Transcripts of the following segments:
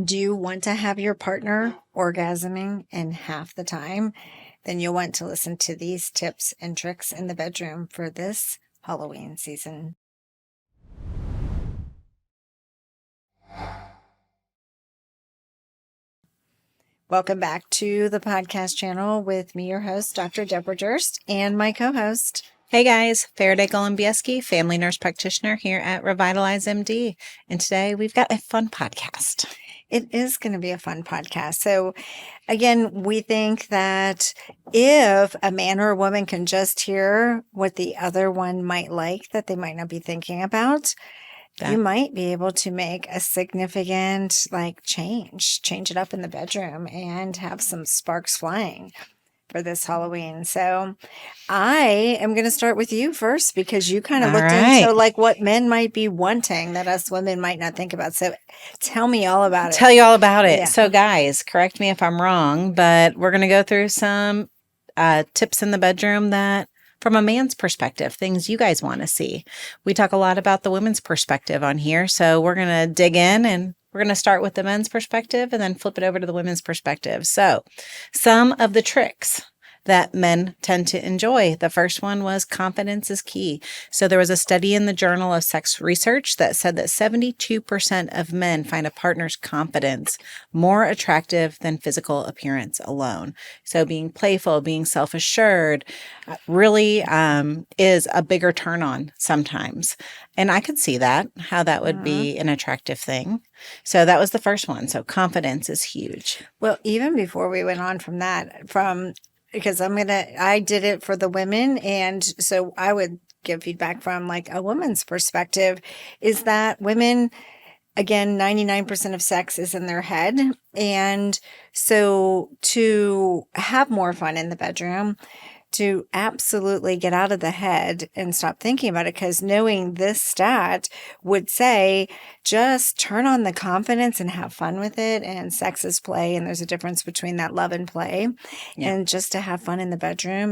Do you want to have your partner orgasming in half the time? Then you'll want to listen to these tips and tricks in the bedroom for this Halloween season. Welcome back to the podcast channel with me, your host, Dr. Deborah Durst, and my co-host. Hey guys, Faraday Golombieski, family nurse practitioner here at Revitalize MD. And today we've got a fun podcast. It is going to be a fun podcast. So again, we think that if a man or a woman can just hear what the other one might like that they might not be thinking about, you might be able to make a significant change it up in the bedroom and have some sparks flying for this Halloween. So I am going to start with you first because you kind of looked into like what men might be wanting that us women might not think about. So tell me all about it. Tell you all about it. Yeah. So guys, correct me if I'm wrong, but we're going to go through some tips in the bedroom that from a man's perspective, things you guys want to see. We talk a lot about the women's perspective on here. So we're going to dig in and we're going to start with the men's perspective and then flip it over to the women's perspective. So some of the tricks that men tend to enjoy. The first one was confidence is key. So there was a study in the Journal of Sex Research that said that 72% of men find a partner's confidence more attractive than physical appearance alone. So being playful, being self-assured really is a bigger turn on sometimes. And I could see that, how that would be an attractive thing. So that was the first one. So confidence is huge. Well, even before we went on from that, because I did it for the women. And so I would give feedback from like a woman's perspective is that women, again, 99% of sex is in their head. And so to have more fun in the bedroom, to absolutely get out of the head and stop thinking about it, because knowing this stat would say just turn on the confidence and have fun with it, and sex is play, and there's a difference between that love and play. And just to have fun in the bedroom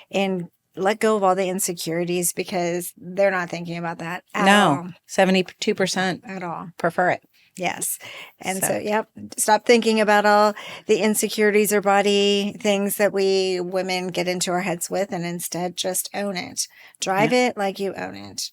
and let go of all the insecurities, because they're not thinking about that at all. 72% at all prefer it. Yes. And so, yep, stop thinking about all the insecurities or body things that we women get into our heads with, and instead just own it. Drive it like you own it.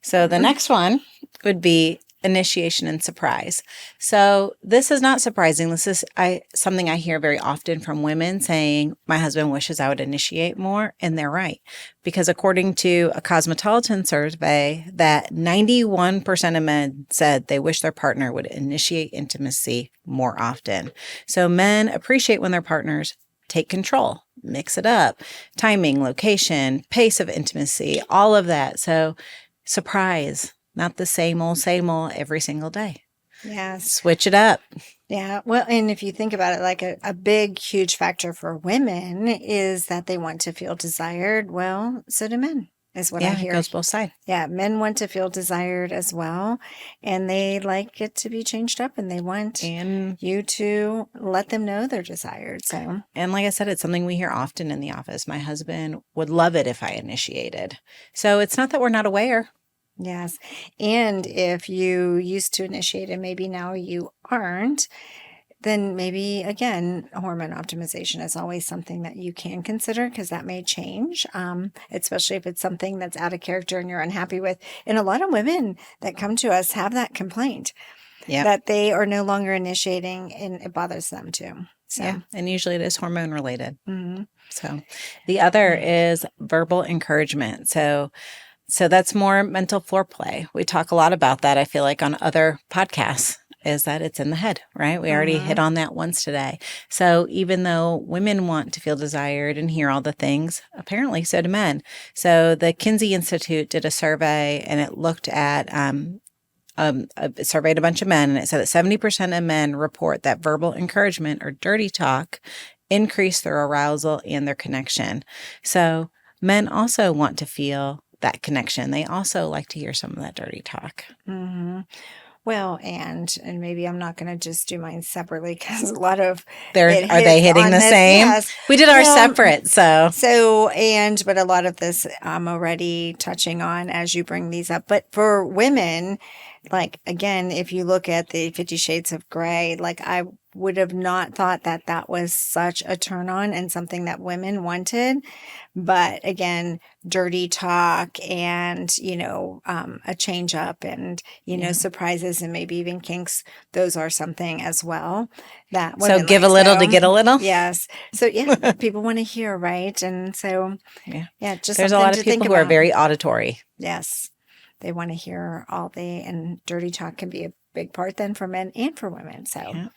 So the next one would be initiation and surprise. So this is not surprising. This is something I hear very often from women saying, my husband wishes I would initiate more. And they're right. Because according to a Cosmopolitan survey, that 91% of men said they wish their partner would initiate intimacy more often. So men appreciate when their partners take control, mix it up, timing, location, pace of intimacy, all of that. So surprise. Not the same old every single day. Yes. Switch it up. Yeah. Well, and if you think about it, like a big, huge factor for women is that they want to feel desired. Well, so do men, is what I hear. It goes both sides. Yeah. Men want to feel desired as well. And they like it to be changed up, and they want you to let them know they're desired. So, and like I said, it's something we hear often in the office. My husband would love it if I initiated. So it's not that we're not aware. Yes. And if you used to initiate and maybe now you aren't, then maybe, again, hormone optimization is always something that you can consider, because that may change, especially if it's something that's out of character and you're unhappy with. And a lot of women that come to us have that complaint that they are no longer initiating, and it bothers them too. So. And usually it is hormone related. So the other is verbal encouragement. So that's more mental foreplay. We talk a lot about that, I feel like, on other podcasts, is that it's in the head, right? We already hit on that once today. So even though women want to feel desired and hear all the things, apparently so do men. So the Kinsey Institute did a survey, and it looked at, it surveyed a bunch of men, and it said that 70% of men report that verbal encouragement or dirty talk increase their arousal and their connection. So men also want to feel that connection. They also like to hear some of that dirty talk. Well, and maybe I'm not going to just do mine separately because a lot of Are they hitting on the this. same? Yes. We did our Well, separate, so but a lot of this I'm already touching on as you bring these up. But for women, like again, if you look at the 50 Shades of Grey, like I would have not thought that that was such a turn on and something that women wanted. But again, dirty talk and, a change up and, surprises and maybe even kinks, those are something as well that so women give like. a little to So, get a little. yes. So, yeah, people want to hear, right? And so, Yeah, just there's a something lot to of think people who are about. very auditory. Yes. They want to hear and dirty talk can be a big part then for men and for women. So, Yeah.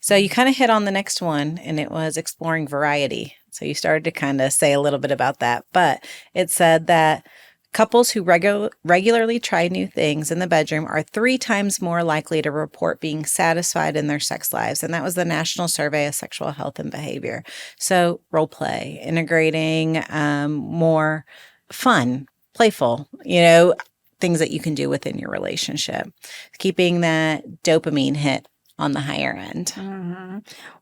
So you kind of hit on the next one, and it was exploring variety. So you started to kind of say a little bit about that, but it said that couples who regularly try new things in the bedroom are 3 times more likely to report being satisfied in their sex lives. And that was the National Survey of Sexual Health and Behavior. So role play, integrating more fun, playful, things that you can do within your relationship, keeping that dopamine hit on the higher end.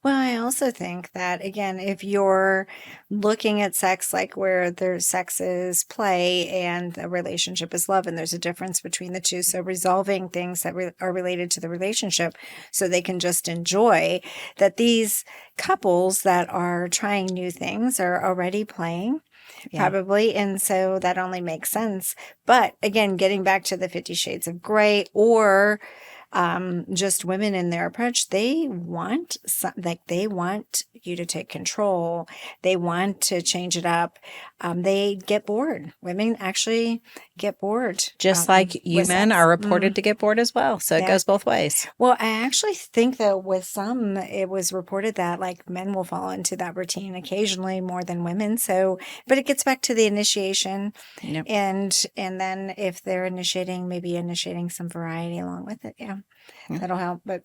Well, I also think that, again, if you're looking at sex like where there's sex is play and the relationship is love, and there's a difference between the two. So resolving things that are related to the relationship so they can just enjoy that these couples that are trying new things are already playing. Yeah. Probably. And so that only makes sense. But again, getting back to the 50 Shades of Grey or just women in their approach, they want they want you to take control. They want to change it up. They get bored. Women actually get bored. Just like you with men sex. are reported to get bored as well. So it Yeah. goes both ways. Well, I actually think that with some, it was reported that like men will fall into that routine occasionally more than women. So, but it gets back to the initiation, Yep. and then if they're initiating, maybe initiating some variety along with it. Yeah. That'll help. But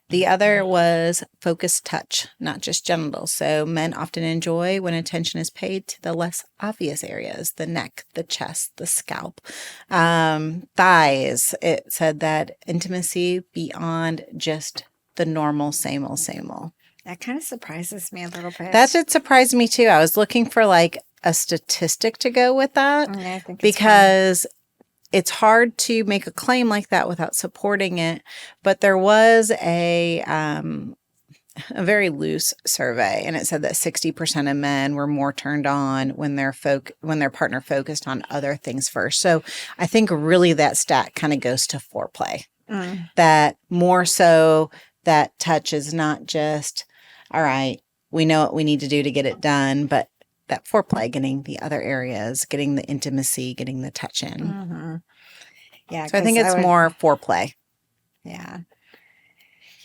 the other was focused touch, not just genitals. So men often enjoy when attention is paid to the less obvious areas, the neck, the chest, the scalp, thighs. It said that intimacy beyond just the normal same old, same old. That kind of surprises me a little bit. That did surprise me too. I was looking for like a statistic to go with that I think because it's hard to make a claim like that without supporting it. But there was a very loose survey, and it said that 60% of men were more turned on when their partner focused on other things first. So I think really that stat kind of goes to foreplay. That more so that touch is not just, all right, we know what we need to do to get it done, but that foreplay, getting the other areas, getting the intimacy, getting the touch in. Yeah. So I think it's more foreplay. Yeah.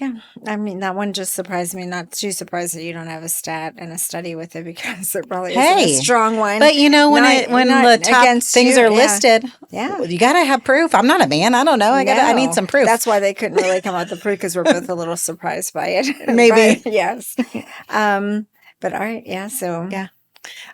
Yeah. I mean, that one just surprised me. Not too surprised that you don't have a stat and a study with it because it probably isn't a strong one. But when the top things are listed, you got to have proof. I'm not a man. I don't know. I need some proof. That's why they couldn't really come out with the proof because we're both a little surprised by it. Maybe. Yes. But all right. Yeah. So. Yeah.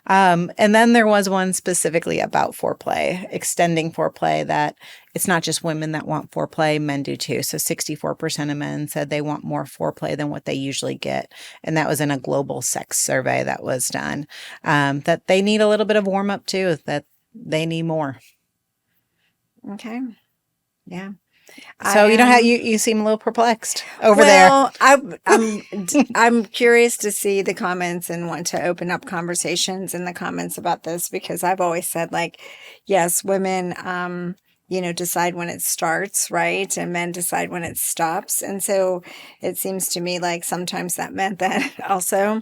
And then there was one specifically about foreplay, extending foreplay, that it's not just women that want foreplay, men do too. So 64% of men said they want more foreplay than what they usually get. And that was in a global sex survey that was done, that they need a little bit of warm up too, that they need more. Okay. Yeah. So you seem a little perplexed over there. Well, I'm curious to see the comments and want to open up conversations in the comments about this because I've always said like, yes, women, decide when it starts, right? And men decide when it stops. And so it seems to me like sometimes that meant that also,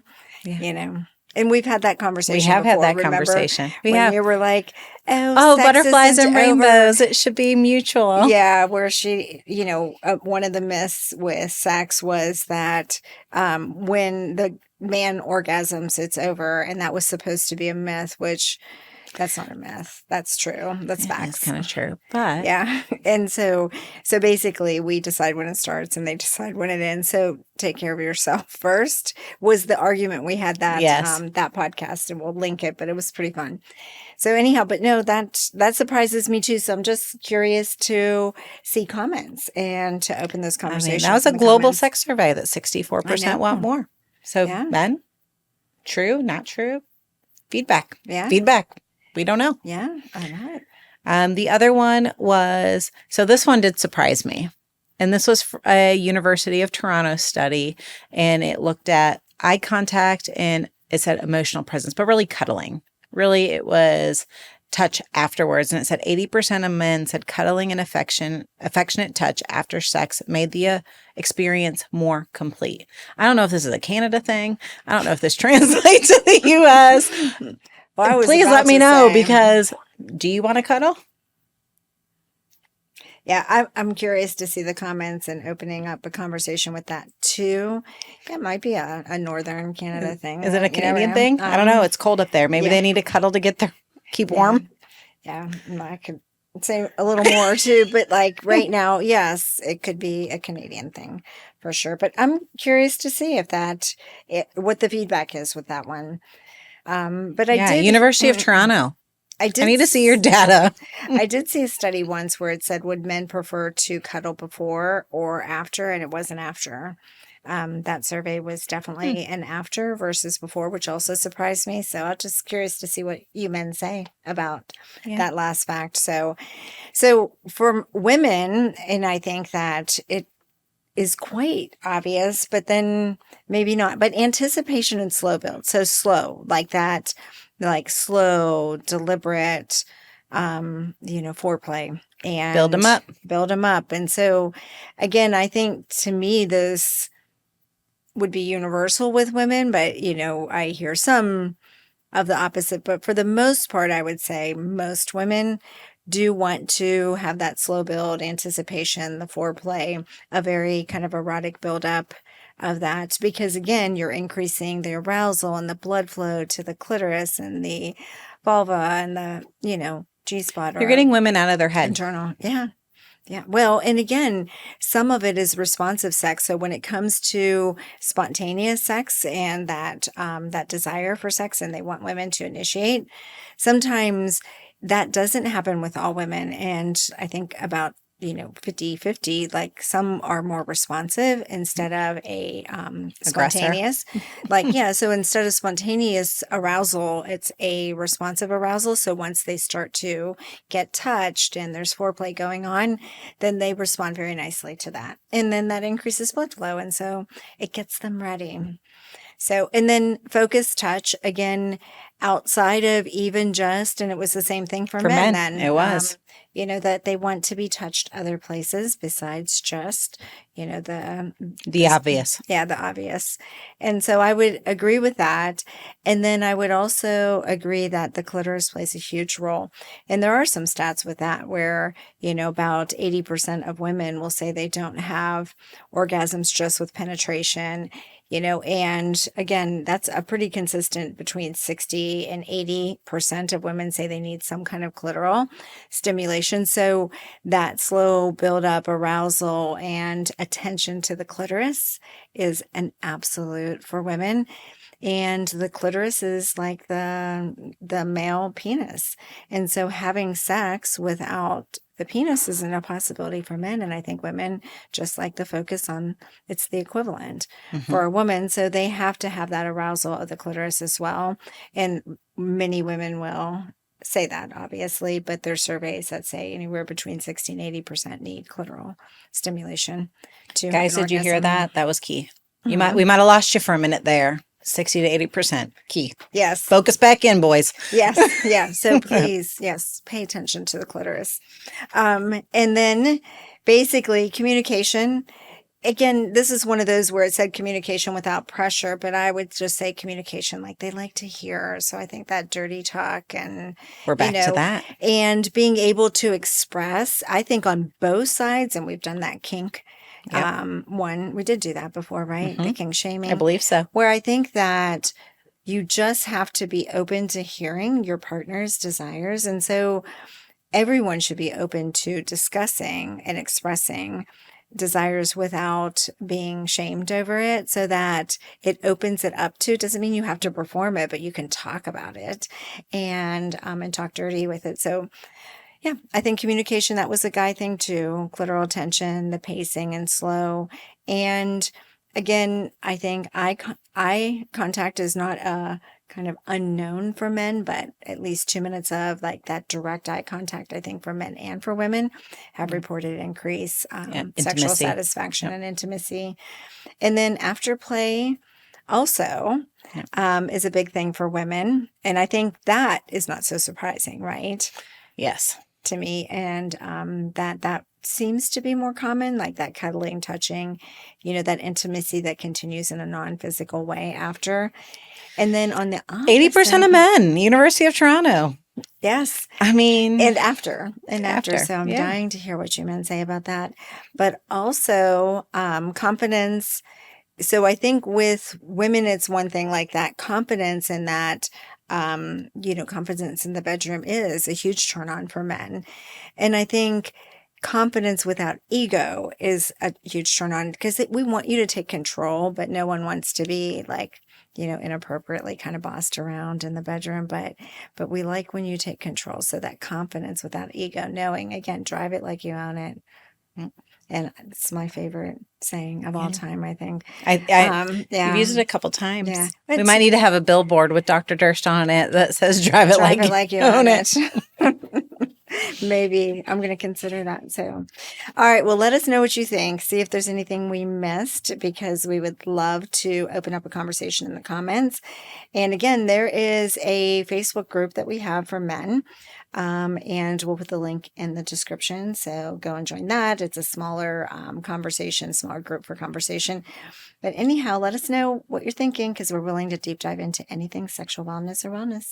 and we've had that conversation. We have before. had that Remember conversation. when you were like, oh, sex butterflies and isn't rainbows. over. It should be mutual. Yeah, where she, one of the myths with sex was that when the man orgasms, it's over. And that was supposed to be a myth, which That's not a myth. That's true. That's It's facts. kind of true. But Yeah. And so basically we decide when it starts and they decide when it ends. So take care of yourself first was the argument we had that yes. that podcast, and we'll link it, but it was pretty fun. So anyhow, but no, that surprises me too. So I'm just curious to see comments and to open those I mean, conversations. that was a in the global comments. sex survey that 64% want more. So Yeah. men, true, not true, feedback. Yeah. Feedback. We don't know. Yeah, I know it. The other one was, so this one did surprise me. And this was a University of Toronto study, and it looked at eye contact and it said emotional presence, but really cuddling. Really, it was touch afterwards. And it said 80% of men said cuddling and affectionate touch after sex made the experience more complete. I don't know if this is a Canada thing. I don't know if this translates to the U.S. Well, Please let me know, because do you want to cuddle? Yeah, I'm curious to see the comments and opening up a conversation with that too. It might be a Northern Canada thing. Is it a You never Canadian know. thing? I don't know. It's cold up there. Maybe yeah. they need to cuddle to keep warm. Yeah, I could say a little more too, but like right now, yes, it could be a Canadian thing for sure. But I'm curious to see if what the feedback is with that one. But I did University of Toronto. I need to see your data. I did see a study once where it said, would men prefer to cuddle before or after? And it wasn't after. That survey was definitely an after versus before, which also surprised me. So I'm just curious to see what you men say about that last fact. So for women, and I think that it is quite obvious, but then maybe not, but anticipation and slow build. So slow, like that, like slow, deliberate, foreplay and build them up. And so again, I think to me, this would be universal with women, but I hear some of the opposite, but for the most part, I would say most women do want to have that slow build, anticipation, the foreplay, a very kind of erotic buildup of that, because again, you're increasing the arousal and the blood flow to the clitoris and the vulva and the, G-spot. You're getting women out of their head. Internal. Yeah. Yeah. Well, and again, some of it is responsive sex. So when it comes to spontaneous sex and that desire for sex, and they want women to initiate, sometimes that doesn't happen with all women. And I think about 50-50, like some are more responsive instead of a spontaneous. So instead of spontaneous arousal, it's a responsive arousal. So once they start to get touched and there's foreplay going on, then they respond very nicely to that. And then that increases blood flow. And so it gets them ready. So, and then focused touch, again, outside of even just, and it was the same thing for men then. It was. That they want to be touched other places besides just, the obvious. Yeah, the obvious. And so I would agree with that. And then I would also agree that the clitoris plays a huge role. And there are some stats with that where, about 80% of women will say they don't have orgasms just with penetration. And again, that's a pretty consistent between 60 and 80% of women say they need some kind of clitoral stimulation. So that slow build-up arousal and attention to the clitoris is an absolute for women. And the clitoris is like the male penis. And so having sex without the penis isn't a possibility for men. And I think women just like the focus on it's the equivalent for a woman. So they have to have that arousal of the clitoris as well. And many women will say that, obviously, but there's surveys that say anywhere between 60 and 80% need clitoral stimulation to Guys, did you hear that? That was key. We might have lost you for a minute there. 60 to 80% key. Yes. Focus back in, boys. Yes. Yeah. So please, yes, pay attention to the clitoris. And then basically communication. Again, this is one of those where it said communication without pressure, but I would just say communication like they like to hear. So I think that dirty talk and we're back to that. And being able to express, I think on both sides, and we've done that kink. One, we did do that before, right? The kink shaming. I believe so. Where I think that you just have to be open to hearing your partner's desires. And so everyone should be open to discussing and expressing desires without being shamed over it, so that it opens it up to, doesn't mean you have to perform it, but you can talk about it and talk dirty with it. So yeah, I think communication, that was a guy thing too. Clitoral tension, the pacing and slow. And again, I think eye contact is not a kind of unknown for men, but at least 2 minutes of like that direct eye contact, I think for men and for women have reported increase Yeah, sexual intimacy. satisfaction Yep. and intimacy. And then afterplay also Yep. is a big thing for women. And I think that is not so surprising, right? Yes. To me, and that seems to be more common, like that cuddling, touching, that intimacy that continues in a non-physical way after. And then on the 80% of opposite, men, University of Toronto. yes, I mean, and after. So I'm yeah. dying to hear what you men say about that. But also confidence. So I think with women, it's one thing, like that confidence and that, confidence in the bedroom is a huge turn on for men. And I think confidence without ego is a huge turn on, because we want you to take control, but no one wants to be like, inappropriately kind of bossed around in the bedroom. But we like when you take control. So that confidence without ego, knowing, again, drive it like you own it. And it's my favorite saying of all time, I think. You've used it a couple times. Yeah. We might need to have a billboard with Dr. Durst on it that says drive it like you you own it. Maybe I'm going to consider that. So, all right. Well, let us know what you think. See if there's anything we missed, because we would love to open up a conversation in the comments. And again, there is a Facebook group that we have for men. And we'll put the link in the description. So go and join that. It's a smaller smaller group for conversation. But anyhow, let us know what you're thinking, because we're willing to deep dive into anything sexual wellness or wellness.